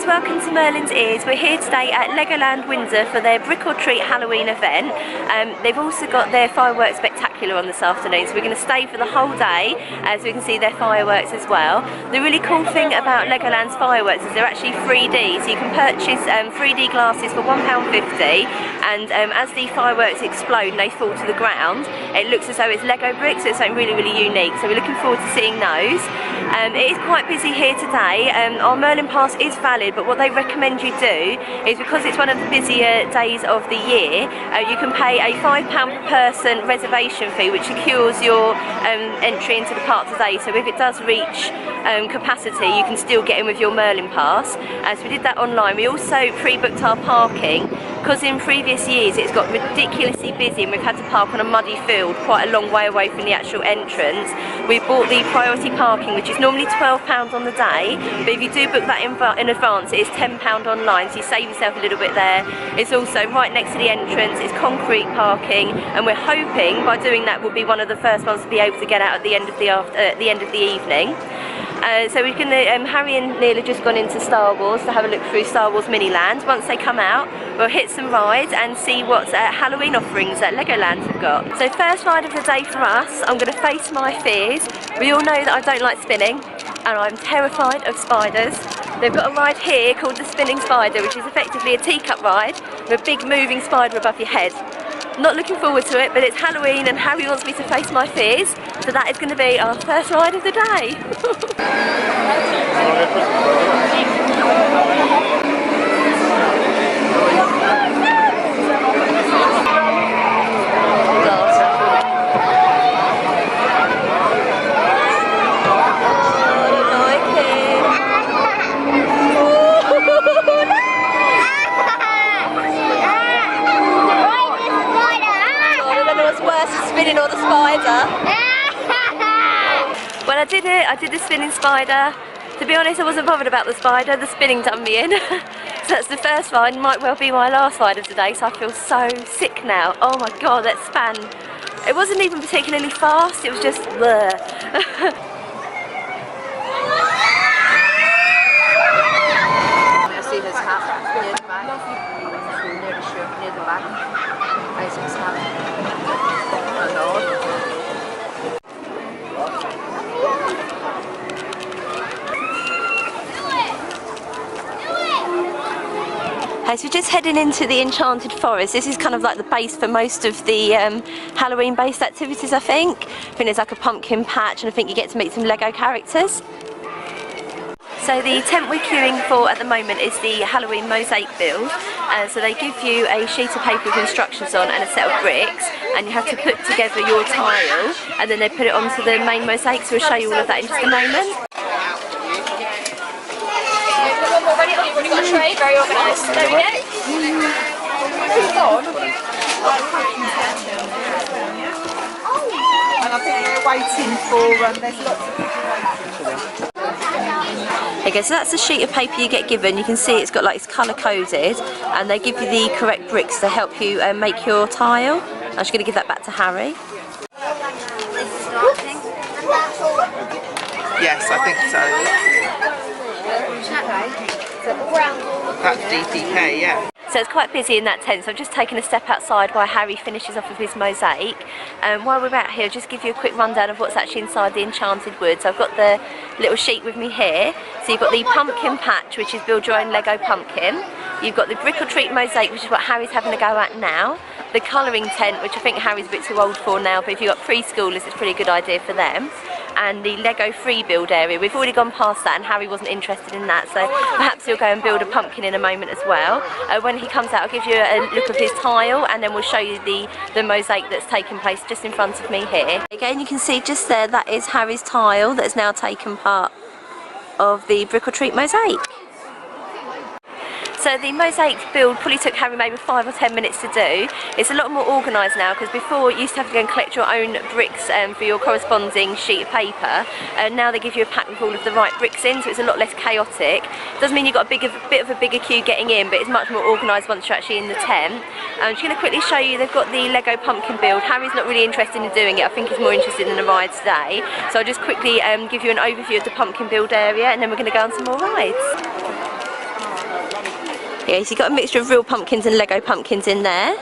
welcome to Merlin's Ears. We're here today at Legoland Windsor for their Brick or Treat Halloween event. They've also got their fireworks spectacular on this afternoon, so we're going to stay for the whole day so we can see their fireworks as well. The really cool thing about Legoland's fireworks is they're actually 3D, so you can purchase 3D glasses for £1.50, and as the fireworks explode and they fall to the ground, it looks as though it's Lego bricks, so it's something really, really unique. So we're looking forward to seeing those. It is quite busy here today. Our Merlin Pass is valid, but what they recommend you do is, because it's one of the busier days of the year, you can pay a £5 per person reservation fee, which secures your entry into the park today. So if it does reach capacity, you can still get in with your Merlin Pass. So we did that online. We also pre-booked our parking, because in previous years it's got ridiculously busy and we've had to park on a muddy field quite a long way away from the actual entrance. We bought the priority parking, which is normally £12 on the day, but if you do book that in advance, it is £10 online, so you save yourself a little bit there. It's also right next to the entrance, it's concrete parking, and we're hoping by doing that we'll be one of the first ones to be able to get out at the end of the evening. So we're going to, Harry and Neil have just gone into Star Wars to have a look through Star Wars Miniland. Once they come out, we'll hit some rides and see what Halloween offerings that Legoland have got. So first ride of the day for us, I'm going to face my fears. We all know that I don't like spinning, and I'm terrified of spiders. They've got a ride here called the Spinning Spider, which is effectively a teacup ride with a big moving spider above your head. Not looking forward to it, but it's Halloween and Harry wants me to face my fears, so that is going to be our first ride of the day. Spinning or the spider? Well, I did the spinning spider. To be honest, I wasn't bothered about the spider, the spinning done me in. So that's the first ride, might well be my last ride of today, so I feel so sick now. Oh my god, that span. It wasn't even particularly fast, it was just bleh. I see his hat near the back. Near the shirt, near the back. I see his hat. So we're just heading into the Enchanted Forest. This is kind of like the base for most of the Halloween based activities, I think. I think there's like a pumpkin patch, and I think you get to meet some Lego characters. So the tent we're queuing for at the moment is the Halloween mosaic build. So they give you a sheet of paper with instructions on and a set of bricks, and you have to put together your tile, and then they put it onto the main mosaic, so we'll show you all of that in just a moment. Already, oh, you've already got a tray, very organised. There we go. And I think we're waiting for, there's lots of people waiting. Okay, so that's the sheet of paper you get given. You can see it's got like, it's colour coded, and they give you the correct bricks to help you make your tile. I'm just going to give that back to Harry. Yes, I think so. That's DPK, yeah. So it's quite busy in that tent, so I've just taken a step outside while Harry finishes off with his mosaic. While we're out here, I'll just give you a quick rundown of what's actually inside the Enchanted Wood. So I've got the little sheet with me here. So you've got the pumpkin patch, which is build your own Lego pumpkin. You've got the Brick or Treat mosaic, which is what Harry's having a go at now. The colouring tent, which I think Harry's a bit too old for now, but if you've got preschoolers, it's a pretty good idea for them. And the Lego free build area. We've already gone past that, and Harry wasn't interested in that, so perhaps he'll go and build a pumpkin in a moment as well. When he comes out, I'll give you a look of his tile, and then we'll show you the mosaic that's taken place just in front of me here. Again, you can see just there, that is Harry's tile that's now taken part of the Brick or Treat mosaic. So the mosaic build probably took Harry maybe 5 or 10 minutes to do. It's a lot more organised now, because before you used to have to go and collect your own bricks for your corresponding sheet of paper, and now they give you a pack with all of the right bricks in, so it's a lot less chaotic. Doesn't mean you've got a bit of a bigger queue getting in, but it's much more organised once you're actually in the tent. I'm just going to quickly show you, they've got the Lego pumpkin build. Harry's not really interested in doing it, I think he's more interested in the ride today. So I'll just quickly give you an overview of the pumpkin build area, and then we're going to go on some more rides. Yeah, so you've got a mixture of real pumpkins and Lego pumpkins in there.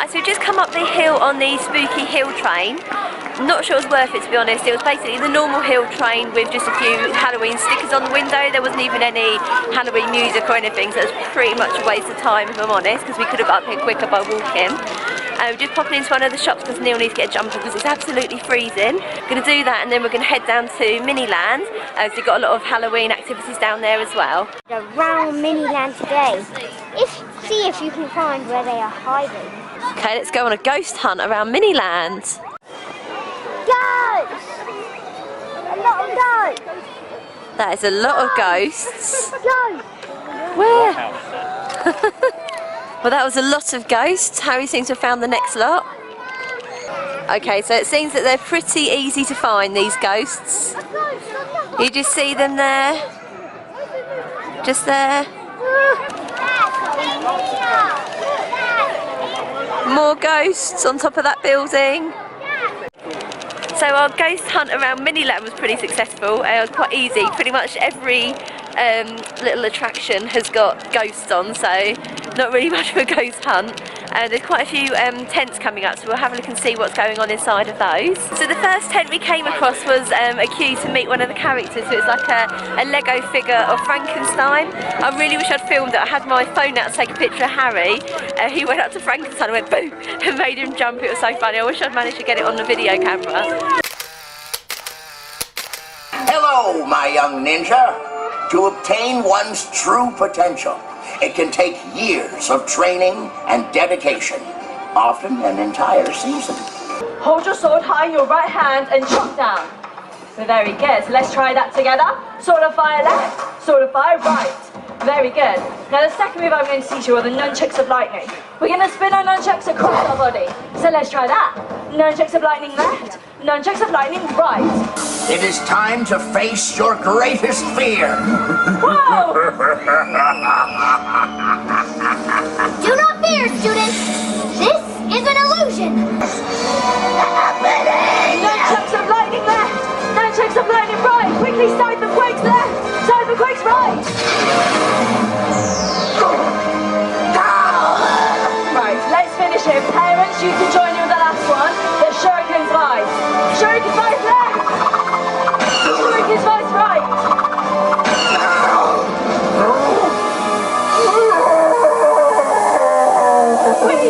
So we've just come up the hill on the spooky hill train. I'm not sure it was worth it, to be honest. It was basically the normal hill train with just a few Halloween stickers on the window. There wasn't even any Halloween music or anything, so it was pretty much a waste of time, if I'm honest, because we could have got up here quicker by walking. We're just popping into one of the shops because Neil needs to get a jumper because it's absolutely freezing. Going to do that and then we're going to head down to Miniland. So we've got a lot of Halloween activities down there as well. Around Miniland today. See if you can find where they are hiding. Okay, let's go on a ghost hunt around Miniland. Ghosts! A lot of ghosts! That is a lot of ghosts. Ghosts! Where? Well, that was a lot of ghosts. Harry seems to have found the next lot. Okay, so it seems that they're pretty easy to find, these ghosts. You just see them there. Just there. More ghosts on top of that building. So our ghost hunt around Miniland was pretty successful. It was quite easy. Pretty much every little attraction has got ghosts on, so not really much of a ghost hunt. There's quite a few tents coming up, so we'll have a look and see what's going on inside of those. So the first tent we came across was a queue to meet one of the characters, so it's like a Lego figure of Frankenstein. I really wish I'd filmed it. I had my phone out to take a picture of Harry. He went up to Frankenstein and went boom and made him jump. It was so funny. I wish I'd managed to get it on the video camera. Hello, my young ninja. To obtain one's true potential, it can take years of training and dedication, often an entire season. Hold your sword high in your right hand and chop down. Very good. So let's try that together. Sword of fire left, sword of fire right. Very good. Now the second move I'm going to teach you are the nunchucks of lightning. We're going to spin our nunchucks across our body. So let's try that. Nunchucks of lightning left, nunchucks of lightning right. It is time to face your greatest fear. Whoa! Do not fear, students! This is an illusion! Nunchucks of lightning left, nunchucks of lightning right. Quickly side the quakes left, side the quakes right. Right, let's finish it. Parents, you can join in with the last one. The shuriken's right. Shuriken's right left. Shuriken's right right. We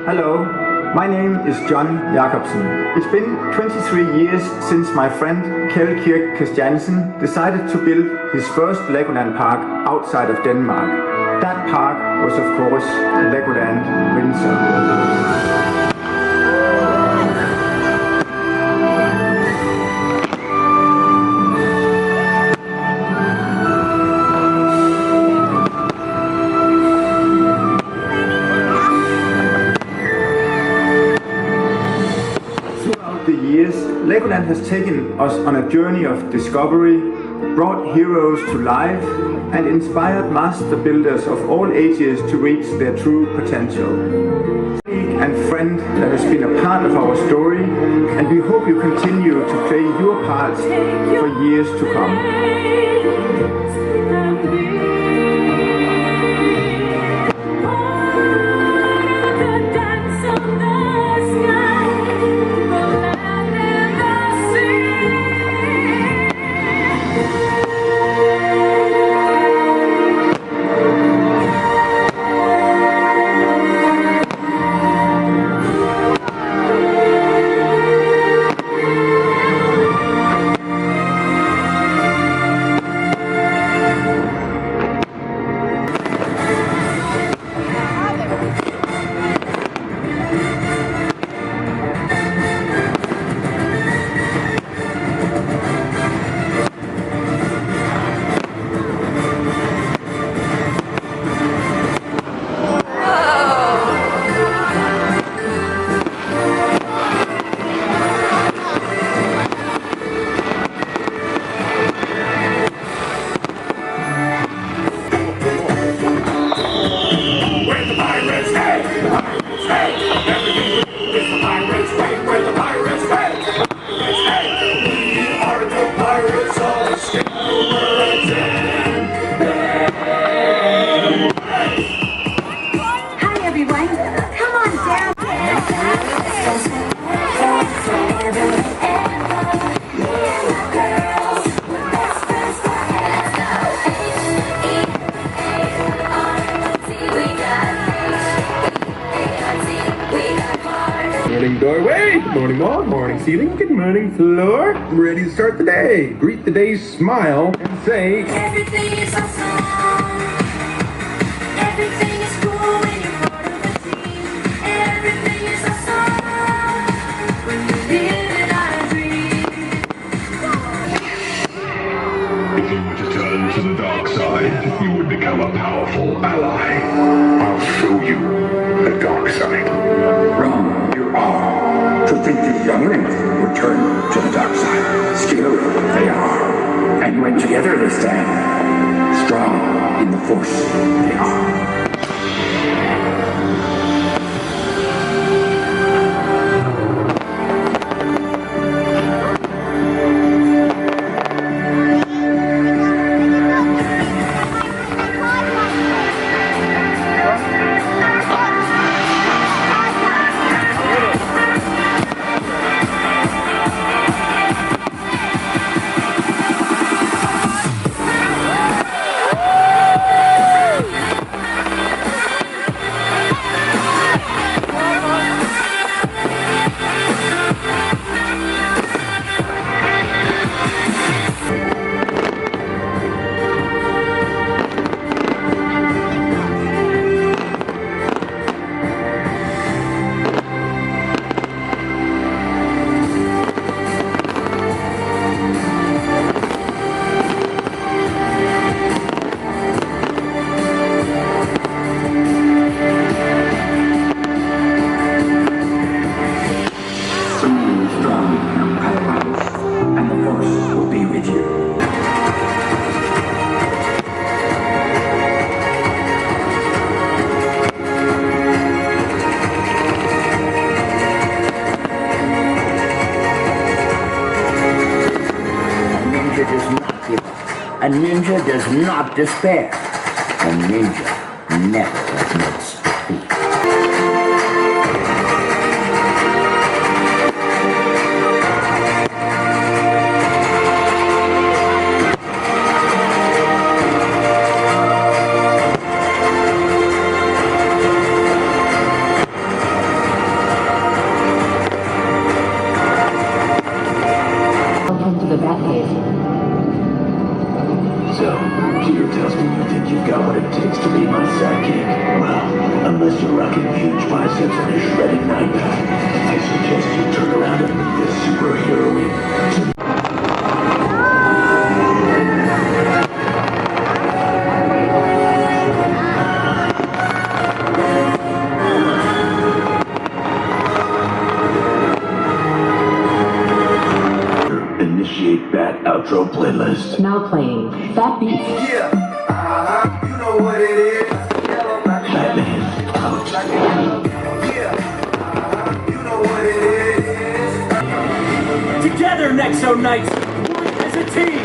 Hello, my name is John Jacobsen. It's been 23 years since my friend Kjell Kirk Christiansen decided to build his first Legoland park outside of Denmark. That park was of course Legoland Windsor. Legoland has taken us on a journey of discovery, brought heroes to life, and inspired master builders of all ages to reach their true potential. And friend that has been a part of our story, and we hope you continue to play your part for years to come. Morning doorway, good morning wall, morning ceiling, good morning floor. Ready to start the day. Greet the day, smile, and say everything is awesome. Everything is cool when you're part of the team. Everything is awesome when you live in our dream. If you were to turn to the dark side, you would become a powerful ally. I'll show you the dark side. Wrong. To think these younglings would turn to the dark side. Skilled they are, and when together they stand, strong in the force they are. ninja does not give up. A ninja does not despair. A ninja never admits defeat. Welcome to the Batcave. So, Peter tells me you think you've got what it takes to be my sidekick. Well, unless you're rocking huge biceps and a shredded night pack, I suggest you turn around and meet this superhero. Initiate Bat outro playlist. Now playing Fat Beats. Yeah, you know what it is. Batman out. Yeah, you know what it is. Together, Nexo Knights, work as a team.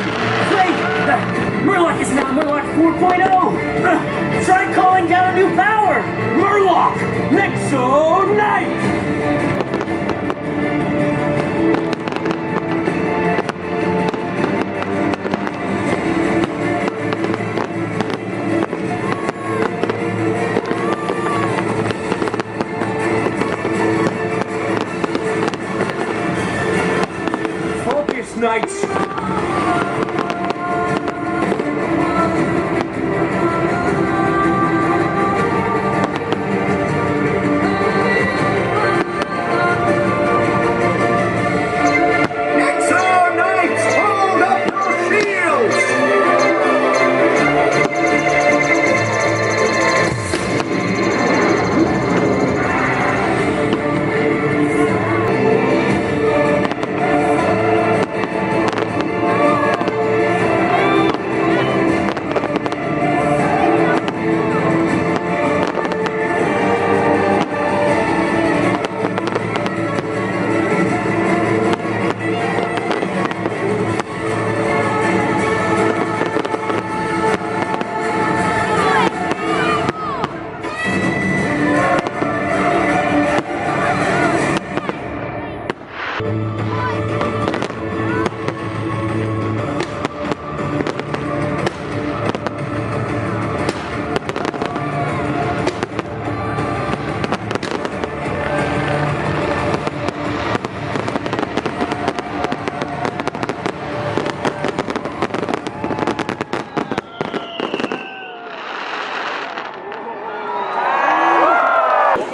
Wait, Murloc is now Murloc 4.0. Try calling down a new power. Murloc, Nexo Knights. Knights.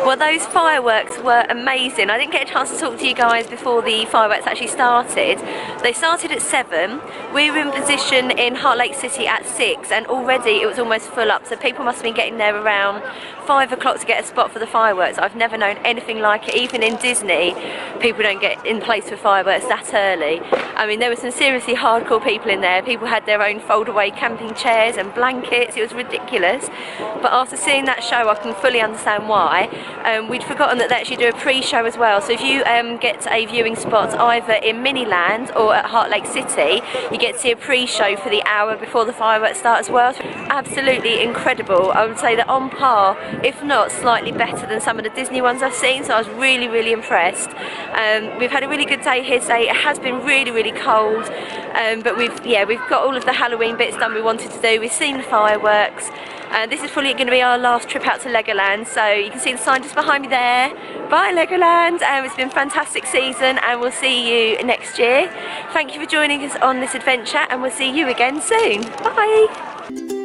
Well, those fireworks were amazing. I didn't get a chance to talk to you guys before the fireworks actually started. They started at 7. We were in position in Heart Lake City at 6, and already it was almost full up, so people must have been getting there around 5 o'clock to get a spot for the fireworks. I've never known anything like it. Even in Disney, people don't get in place for fireworks that early. I mean, there were some seriously hardcore people in there. People had their own fold-away camping chairs and blankets. It was ridiculous. But after seeing that show, I can fully understand why. We'd forgotten that they actually do a pre-show as well. So if you get a viewing spot either in Miniland or at Heart Lake City, you get to see a pre-show for the hour before the fireworks start as well. Absolutely incredible. I would say that on par, if not slightly better than some of the Disney ones I've seen. So I was really, really impressed. We've had a really good day here today. It has been really, really cold, but we've got all of the Halloween bits done we wanted to do. We've seen the fireworks. This is probably going to be our last trip out to Legoland, so you can see the sign just behind me there. Bye Legoland. It's been a fantastic season, and we'll see you next year. Thank you for joining us on this adventure, and we'll see you again soon. Bye.